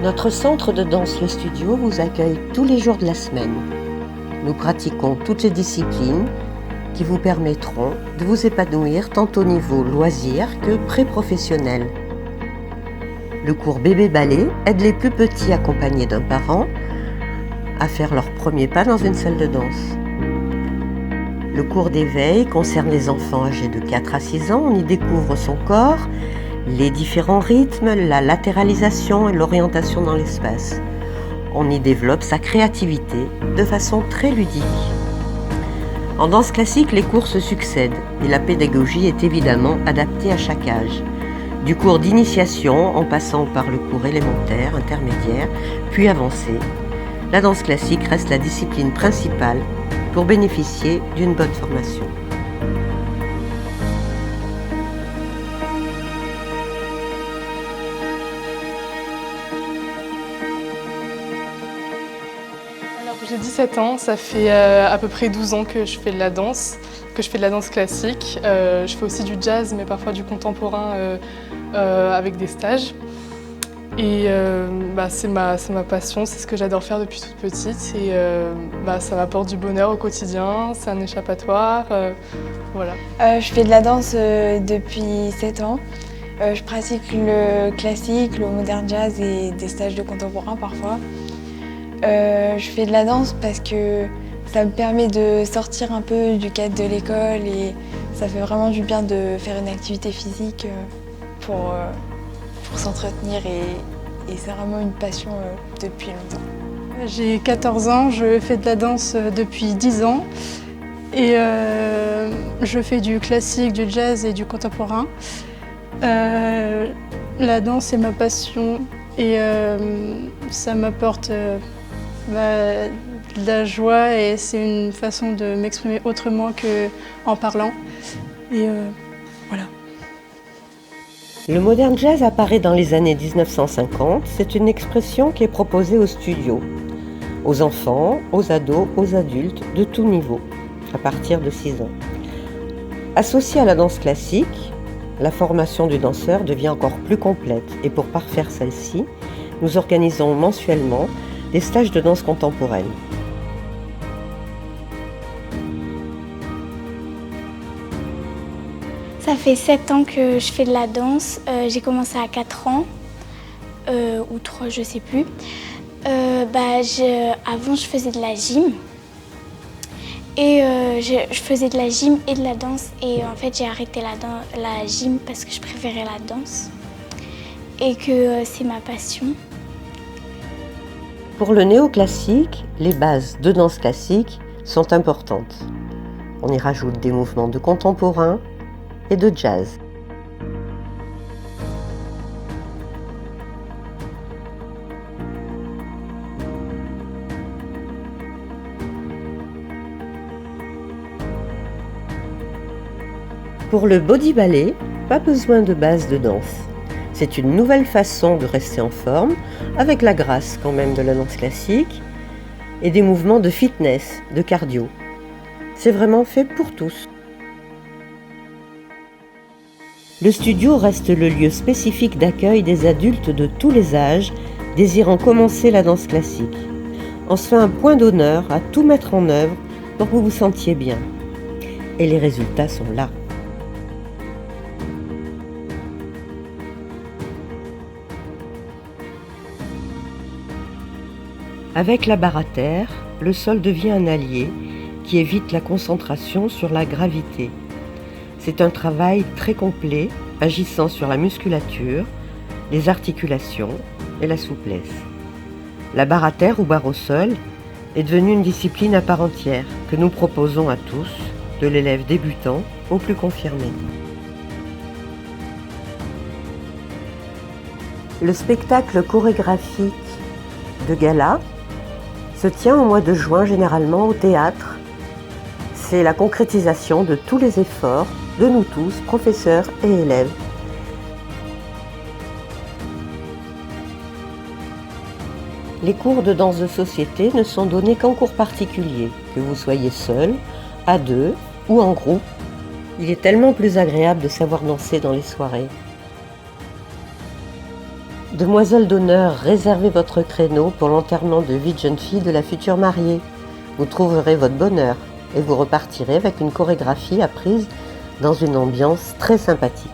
Notre centre de danse Le Studio vous accueille tous les jours de la semaine. Nous pratiquons toutes les disciplines qui vous permettront de vous épanouir tant au niveau loisir que pré-professionnel. Le cours bébé ballet aide les plus petits accompagnés d'un parent à faire leur premier pas dans une salle de danse. Le cours d'éveil concerne les enfants âgés de 4 à 6 ans. On y découvre son corps, les différents rythmes, la latéralisation et l'orientation dans l'espace. On y développe sa créativité de façon très ludique. En danse classique, les cours se succèdent et la pédagogie est évidemment adaptée à chaque âge. Du cours d'initiation en passant par le cours élémentaire, intermédiaire, puis avancé, la danse classique reste la discipline principale pour bénéficier d'une bonne formation. Alors, j'ai 17 ans, ça fait à peu près 12 ans que je fais de la danse, classique. Je fais aussi du jazz, mais parfois du contemporain avec des stages. Et c'est ma passion, c'est ce que j'adore faire depuis toute petite. Et ça m'apporte du bonheur au quotidien, c'est un échappatoire, voilà. Je fais de la danse depuis 7 ans. Je pratique le classique, le modern jazz et des stages de contemporain parfois. Je fais de la danse parce que ça me permet de sortir un peu du cadre de l'école et ça fait vraiment du bien de faire une activité physique pour s'entretenir et c'est vraiment une passion depuis longtemps. J'ai 14 ans, je fais de la danse depuis 10 ans et je fais du classique, du jazz et du contemporain. La danse est ma passion et ça m'apporte de la joie et c'est une façon de m'exprimer autrement qu'en parlant. Et voilà. Le modern jazz apparaît dans les années 1950. C'est une expression qui est proposée au studio, aux enfants, aux ados, aux adultes, de tout niveau, à partir de 6 ans. Associée à la danse classique, la formation du danseur devient encore plus complète et pour parfaire celle-ci, nous organisons mensuellement des stages de danse contemporaine. Ça fait 7 ans que je fais de la danse. J'ai commencé à 4 ans, ou 3, je sais plus. Avant, je faisais de la gym. Et je faisais de la gym et de la danse. Et en fait, j'ai arrêté la gym parce que je préférais la danse. Et que c'est ma passion. Pour le néoclassique, les bases de danse classique sont importantes. On y rajoute des mouvements de contemporain et de jazz. Pour le body ballet, pas besoin de base de danse. C'est une nouvelle façon de rester en forme, avec la grâce quand même de la danse classique, et des mouvements de fitness, de cardio. C'est vraiment fait pour tous. Le studio reste le lieu spécifique d'accueil des adultes de tous les âges désirant commencer la danse classique. On se fait un point d'honneur à tout mettre en œuvre pour que vous vous sentiez bien. Et les résultats sont là. Avec la barre à terre, le sol devient un allié qui évite la concentration sur la gravité. C'est un travail très complet, agissant sur la musculature, les articulations et la souplesse. La barre à terre ou barre au sol est devenue une discipline à part entière que nous proposons à tous, de l'élève débutant au plus confirmé. Le spectacle chorégraphique de gala se tient au mois de juin généralement au théâtre. C'est la concrétisation de tous les efforts de nous tous, professeurs et élèves. Les cours de danse de société ne sont donnés qu'en cours particulier, que vous soyez seul, à deux ou en groupe. Il est tellement plus agréable de savoir danser dans les soirées. Demoiselle d'honneur, réservez votre créneau pour l'enterrement de vie de jeune fille de la future mariée. Vous trouverez votre bonheur et vous repartirez avec une chorégraphie apprise dans une ambiance très sympathique.